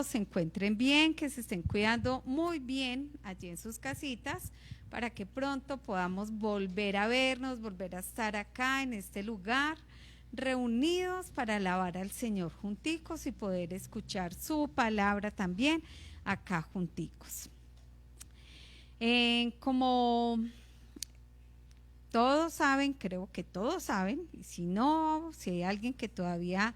se encuentren bien, que se estén cuidando muy bien allí en sus casitas para que pronto podamos volver a vernos, volver a estar acá en este lugar, reunidos para alabar al Señor junticos y poder escuchar su palabra también acá junticos. Como todos saben, creo que todos saben, y si no, si hay alguien que todavía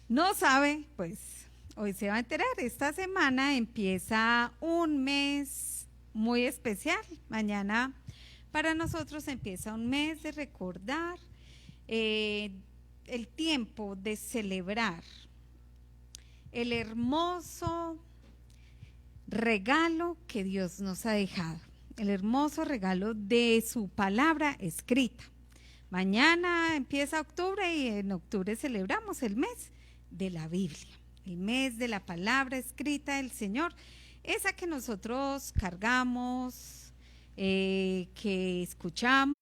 no sabe, pues hoy se va a enterar. Esta semana empieza un mes muy especial. Mañana para nosotros empieza un mes de recordar el tiempo de celebrar el hermoso regalo que Dios nos ha dejado, el hermoso regalo de su palabra escrita. Mañana empieza octubre y en octubre celebramos el mes de la Biblia, el mes de la palabra escrita del Señor, esa que nosotros cargamos, que escuchamos,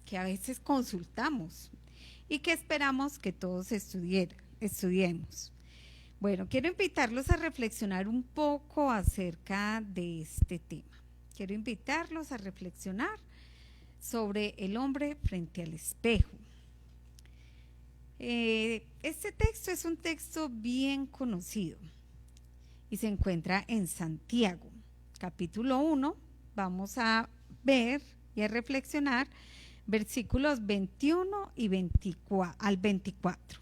que a veces consultamos y que esperamos que todos estudiemos. Bueno, quiero invitarlos a reflexionar un poco acerca de este tema. Quiero invitarlos a reflexionar sobre el hombre frente al espejo. Este texto es un texto bien conocido y se encuentra en Santiago, capítulo 1. Vamos a ver y a reflexionar versículos 21 y 24 al 24.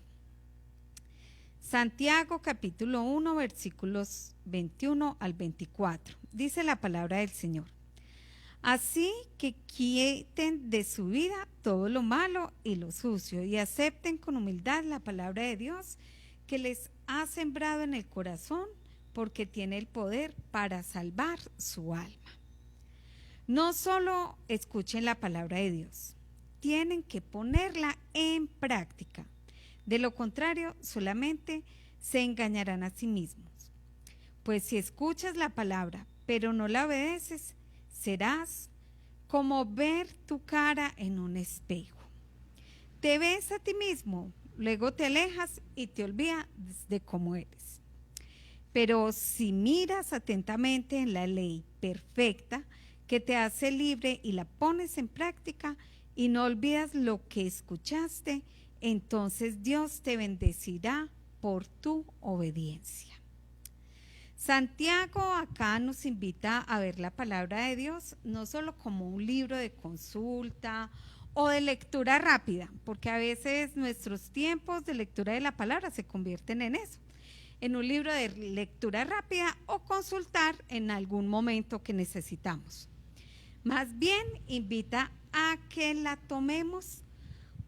Santiago, capítulo 1, versículos 21 al 24. Dice la palabra del Señor. Así que quiten de su vida todo lo malo y lo sucio y acepten con humildad la palabra de Dios que les ha sembrado en el corazón, porque tiene el poder para salvar su alma. No solo escuchen la palabra de Dios, tienen que ponerla en práctica. De lo contrario, solamente se engañarán a sí mismos. Pues si escuchas la palabra, pero no la obedeces, serás como ver tu cara en un espejo. Te ves a ti mismo, luego te alejas y te olvidas de cómo eres. Pero si miras atentamente en la ley perfecta que te hace libre y la pones en práctica y no olvidas lo que escuchaste, entonces Dios te bendecirá por tu obediencia. Santiago acá nos invita a ver la palabra de Dios no solo como un libro de consulta o de lectura rápida, porque a veces nuestros tiempos de lectura de la palabra se convierten en eso, en un libro de lectura rápida o consultar en algún momento que necesitamos. Más bien invita a que la tomemos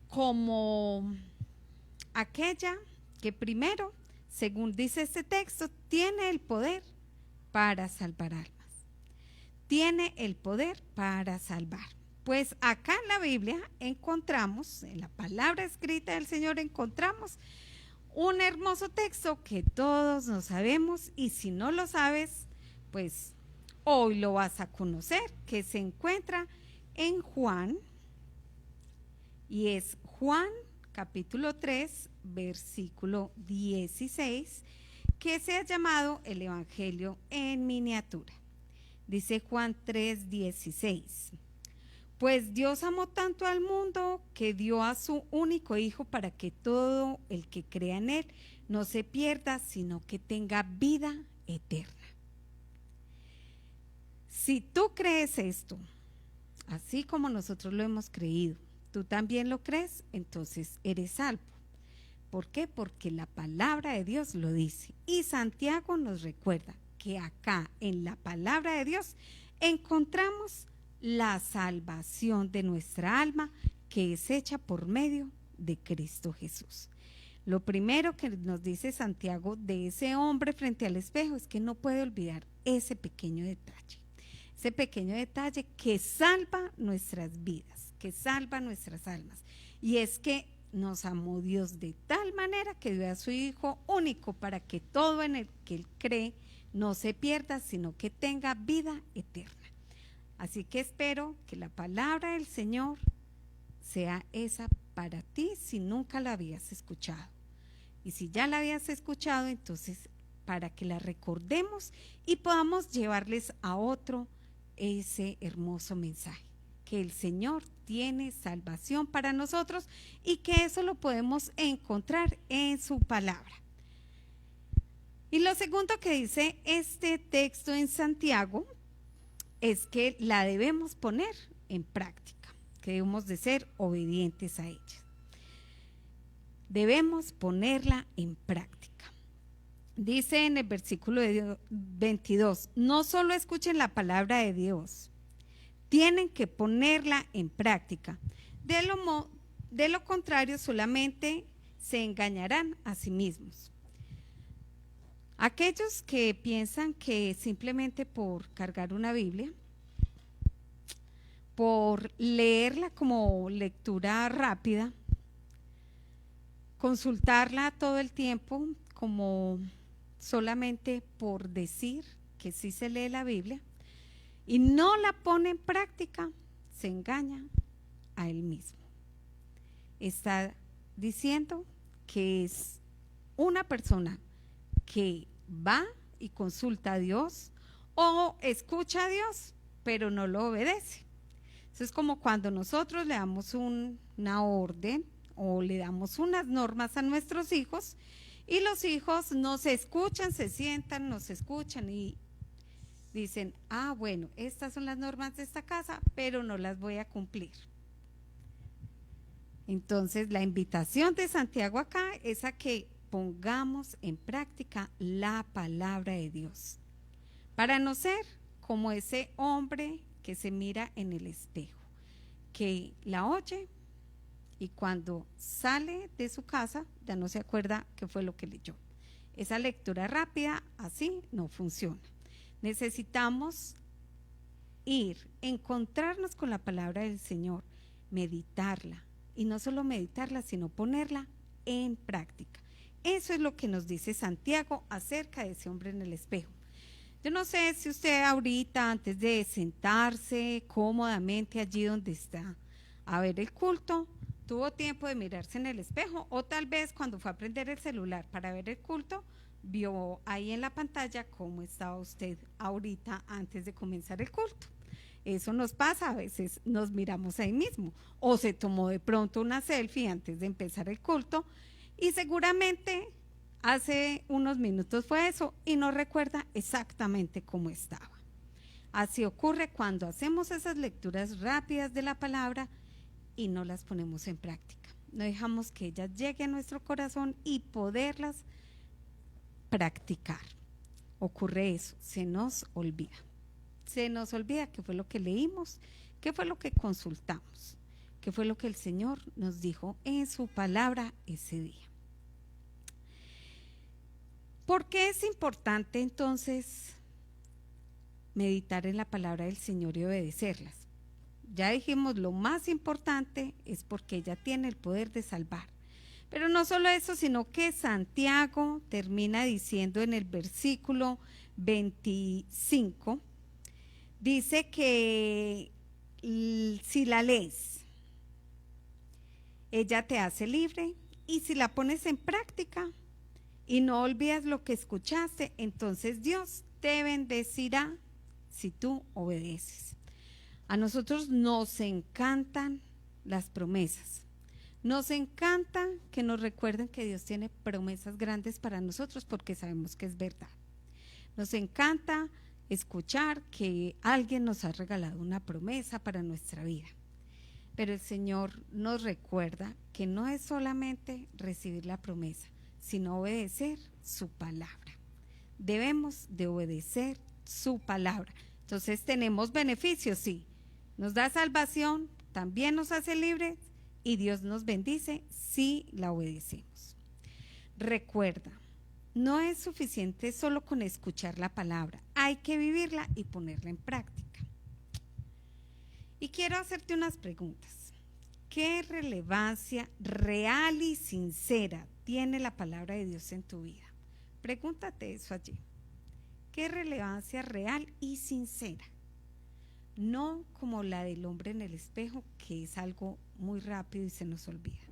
como aquella que primero, según dice este texto, tiene el poder para salvar almas. Tiene el poder para salvar. Pues acá en la Biblia encontramos, en la palabra escrita del Señor encontramos un hermoso texto que todos no sabemos, y si no lo sabes, pues hoy lo vas a conocer, que se encuentra en Juan, y es Juan capítulo 3, versículo 16, que se ha llamado el Evangelio en miniatura. Dice Juan 3, 16. Pues Dios amó tanto al mundo que dio a su único Hijo para que todo el que crea en Él no se pierda, sino que tenga vida eterna. Si tú crees esto, así como nosotros lo hemos creído, tú también lo crees, entonces eres salvo. ¿Por qué? Porque la palabra de Dios lo dice. Y Santiago nos recuerda que acá en la palabra de Dios encontramos la salvación de nuestra alma, que es hecha por medio de Cristo Jesús. Lo primero que nos dice Santiago de ese hombre frente al espejo es que no puede olvidar ese pequeño detalle que salva nuestras vidas, que salva nuestras almas. Y es que nos amó Dios de tal manera que dio a su Hijo único para que todo en el que Él cree no se pierda, sino que tenga vida eterna. Así que espero que la palabra del Señor sea esa para ti si nunca la habías escuchado. Y si ya la habías escuchado, entonces para que la recordemos y podamos llevarles a otro ese hermoso mensaje, que el Señor tiene salvación para nosotros y que eso lo podemos encontrar en su palabra. Y lo segundo que dice este texto en Santiago es que la debemos poner en práctica, que debemos de ser obedientes a ella. Debemos ponerla en práctica. Dice en el versículo 22, no solo escuchen la palabra de Dios, tienen que ponerla en práctica. De lo contrario, solamente se engañarán a sí mismos. Aquellos que piensan que simplemente por cargar una Biblia, por leerla como lectura rápida, consultarla todo el tiempo como solamente por decir que sí se lee la Biblia y no la pone en práctica, se engaña a él mismo. Está diciendo que es una persona que va y consulta a Dios o escucha a Dios, pero no lo obedece. Eso es como cuando nosotros le damos una orden o le damos unas normas a nuestros hijos y los hijos nos escuchan, se sientan, nos escuchan y dicen, bueno, estas son las normas de esta casa, pero no las voy a cumplir. Entonces la invitación de Santiago acá es a que pongamos en práctica la palabra de Dios para no ser como ese hombre que se mira en el espejo, que la oye y cuando sale de su casa ya no se acuerda qué fue lo que leyó. Esa lectura rápida así no funciona. Necesitamos encontrarnos con la palabra del Señor, meditarla y no solo meditarla, sino ponerla en práctica. Eso es lo que nos dice Santiago acerca de ese hombre en el espejo. Yo no sé si usted ahorita, antes de sentarse cómodamente allí donde está a ver el culto, tuvo tiempo de mirarse en el espejo o tal vez cuando fue a prender el celular para ver el culto, vio ahí en la pantalla cómo estaba usted ahorita antes de comenzar el culto. Eso nos pasa, a veces nos miramos ahí mismo o se tomó de pronto una selfie antes de empezar el culto y seguramente hace unos minutos fue eso y no recuerda exactamente cómo estaba. Así ocurre cuando hacemos esas lecturas rápidas de la palabra y no las ponemos en práctica. No dejamos que ellas lleguen a nuestro corazón y poderlas practicar. Ocurre eso, se nos olvida. Se nos olvida qué fue lo que leímos, qué fue lo que consultamos, qué fue lo que el Señor nos dijo en su palabra ese día. ¿Por qué es importante entonces meditar en la palabra del Señor y obedecerlas? Ya dijimos, lo más importante es porque ella tiene el poder de salvar. Pero no solo eso, sino que Santiago termina diciendo en el versículo 25, dice que si la lees, ella te hace libre y si la pones en práctica y no olvidas lo que escuchaste, entonces Dios te bendecirá si tú obedeces. A nosotros nos encantan las promesas. Nos encanta que nos recuerden que Dios tiene promesas grandes para nosotros porque sabemos que es verdad. Nos encanta escuchar que alguien nos ha regalado una promesa para nuestra vida. Pero el Señor nos recuerda que no es solamente recibir la promesa, sino obedecer su palabra. Debemos de obedecer su palabra. Entonces tenemos beneficios, sí. Nos da salvación, también nos hace libres y Dios nos bendice si la obedecemos. Recuerda, no es suficiente solo con escuchar la palabra, hay que vivirla y ponerla en práctica. Y quiero hacerte unas preguntas. ¿Qué relevancia real y sincera tiene la palabra de Dios en tu vida? Pregúntate eso allí. ¿Qué relevancia real y sincera? No como la del hombre en el espejo, que es algo muy rápido y se nos olvida.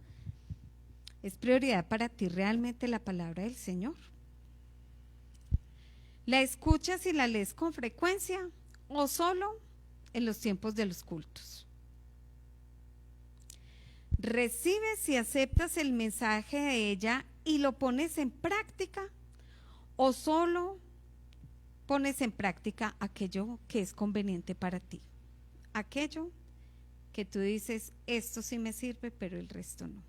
¿Es prioridad para ti realmente la palabra del Señor? ¿La escuchas y la lees con frecuencia o solo en los tiempos de los cultos? ¿Recibes y aceptas el mensaje de ella y lo pones en práctica o solo pones en práctica aquello que es conveniente para ti? Aquello que tú dices, esto sí me sirve, pero el resto no.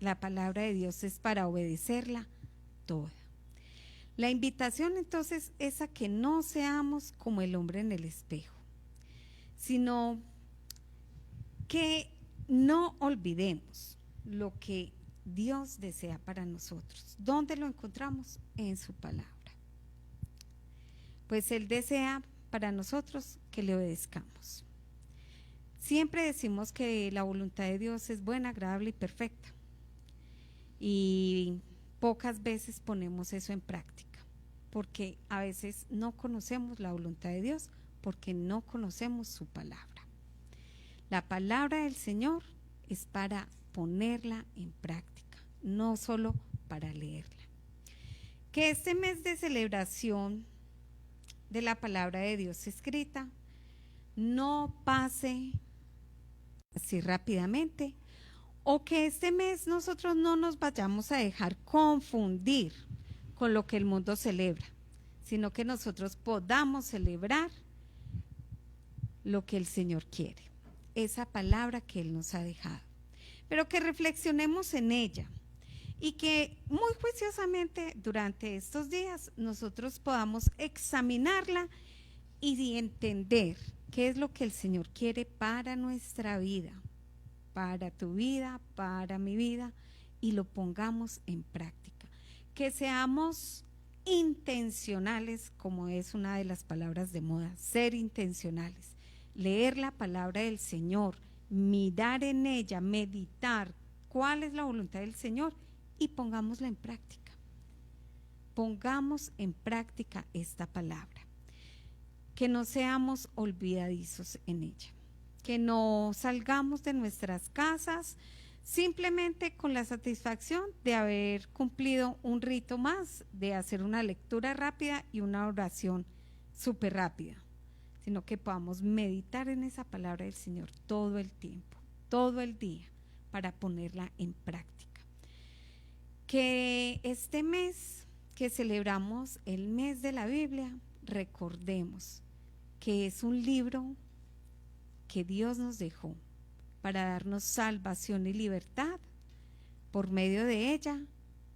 La palabra de Dios es para obedecerla toda. La invitación entonces es a que no seamos como el hombre en el espejo, sino que no olvidemos lo que Dios desea para nosotros. ¿Dónde lo encontramos? En su palabra. Pues Él desea para nosotros que le obedezcamos. Siempre decimos que la voluntad de Dios es buena, agradable y perfecta. Y pocas veces ponemos eso en práctica, porque a veces no conocemos la voluntad de Dios, porque no conocemos su palabra. La palabra del Señor es para ponerla en práctica, no solo para leerla. Que este mes de celebración de la palabra de Dios escrita no pase así rápidamente, o que este mes nosotros no nos vayamos a dejar confundir con lo que el mundo celebra, sino que nosotros podamos celebrar lo que el Señor quiere, esa palabra que Él nos ha dejado, pero que reflexionemos en ella y que muy juiciosamente durante estos días nosotros podamos examinarla y entender qué es lo que el Señor quiere para nuestra vida, para tu vida, para mi vida, y lo pongamos en práctica. Que seamos intencionales, como es una de las palabras de moda, ser intencionales. Leer la palabra del Señor, mirar en ella, meditar cuál es la voluntad del Señor y pongámosla en práctica. Pongamos en práctica esta palabra. Que no seamos olvidadizos en ella. Que no salgamos de nuestras casas simplemente con la satisfacción de haber cumplido un rito más, de hacer una lectura rápida y una oración súper rápida, sino que podamos meditar en esa palabra del Señor todo el tiempo, todo el día, para ponerla en práctica. Que este mes que celebramos el mes de la Biblia, recordemos que es un libro que Dios nos dejó para darnos salvación y libertad. Por medio de ella,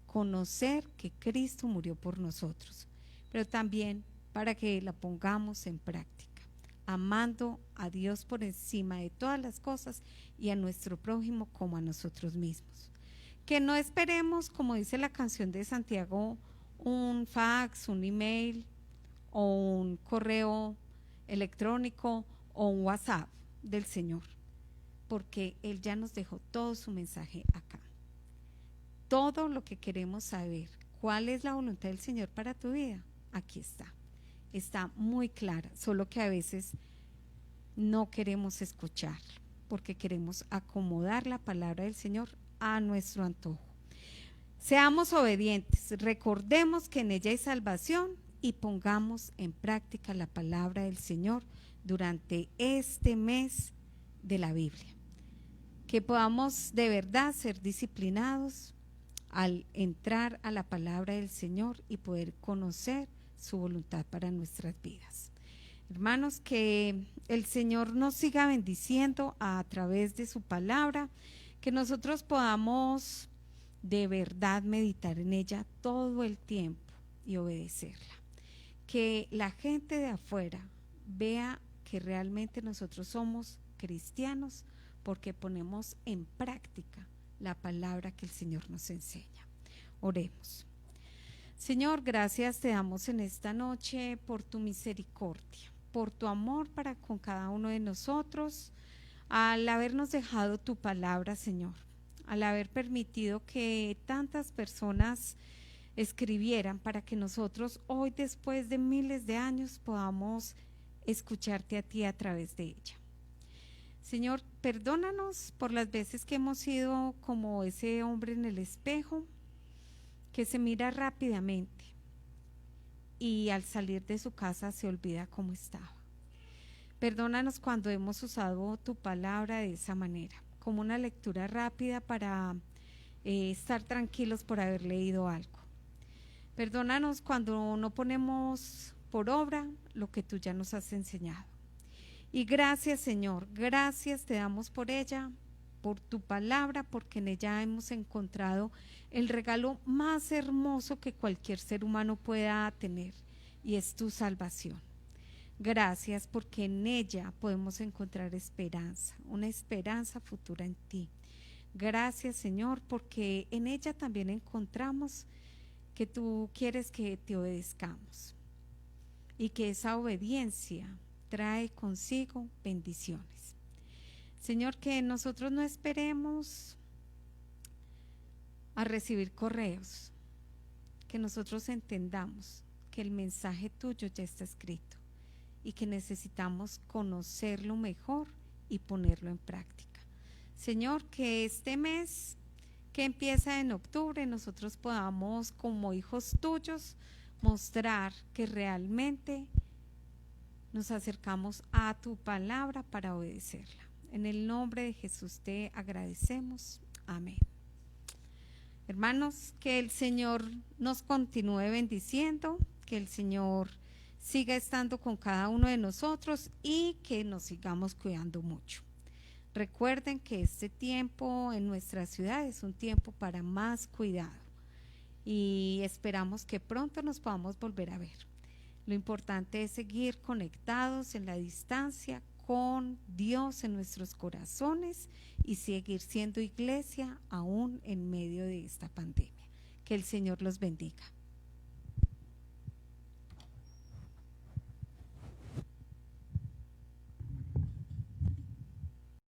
conocer que Cristo murió por nosotros, pero también para que la pongamos en práctica, amando a Dios por encima de todas las cosas y a nuestro prójimo como a nosotros mismos. Que no esperemos, como dice la canción de Santiago, un fax, un email o un correo electrónico o un WhatsApp del Señor, porque Él ya nos dejó todo su mensaje acá. Todo lo que queremos saber, cuál es la voluntad del Señor para tu vida, aquí está. Está muy clara, solo que a veces no queremos escuchar, porque queremos acomodar la palabra del Señor a nuestro antojo. Seamos obedientes, recordemos que en ella hay salvación y pongamos en práctica la palabra del Señor durante este mes de la Biblia. Que podamos de verdad ser disciplinados al entrar a la palabra del Señor y poder conocer su voluntad para nuestras vidas. Hermanos, que el Señor nos siga bendiciendo a través de su palabra, que nosotros podamos de verdad meditar en ella todo el tiempo y obedecerla. Que la gente de afuera vea que realmente nosotros somos cristianos porque ponemos en práctica la palabra que el Señor nos enseña. Oremos. Señor, gracias te damos en esta noche por tu misericordia, por tu amor para con cada uno de nosotros, al habernos dejado tu palabra, Señor, al haber permitido que tantas personas escribieran para que nosotros hoy, después de miles de años, podamos escucharte a ti a través de ella. Señor, perdónanos por las veces que hemos sido como ese hombre en el espejo, que se mira rápidamente y al salir de su casa se olvida cómo estaba. Perdónanos cuando hemos usado tu palabra de esa manera, como una lectura rápida para estar tranquilos por haber leído algo. Perdónanos cuando no ponemos por obra lo que tú ya nos has enseñado. Y gracias, Señor, gracias te damos por ella, por tu palabra, porque en ella hemos encontrado el regalo más hermoso que cualquier ser humano pueda tener, y es tu salvación. Gracias porque en ella podemos encontrar esperanza, una esperanza futura en ti. Gracias, Señor, porque en ella también encontramos que tú quieres que te obedezcamos y que esa obediencia trae consigo bendiciones. Señor, que nosotros no esperemos a recibir correos, que nosotros entendamos que el mensaje tuyo ya está escrito y que necesitamos conocerlo mejor y ponerlo en práctica. Señor, que este mes que empieza en octubre nosotros podamos, como hijos tuyos, mostrar que realmente nos acercamos a tu palabra para obedecerla. En el nombre de Jesús te agradecemos. Amén. Hermanos, que el Señor nos continúe bendiciendo, que el Señor siga estando con cada uno de nosotros y que nos sigamos cuidando mucho. Recuerden que este tiempo en nuestra ciudad es un tiempo para más cuidado y esperamos que pronto nos podamos volver a ver. Lo importante es seguir conectados en la distancia con Dios en nuestros corazones y seguir siendo iglesia aún en medio de esta pandemia. Que el Señor los bendiga.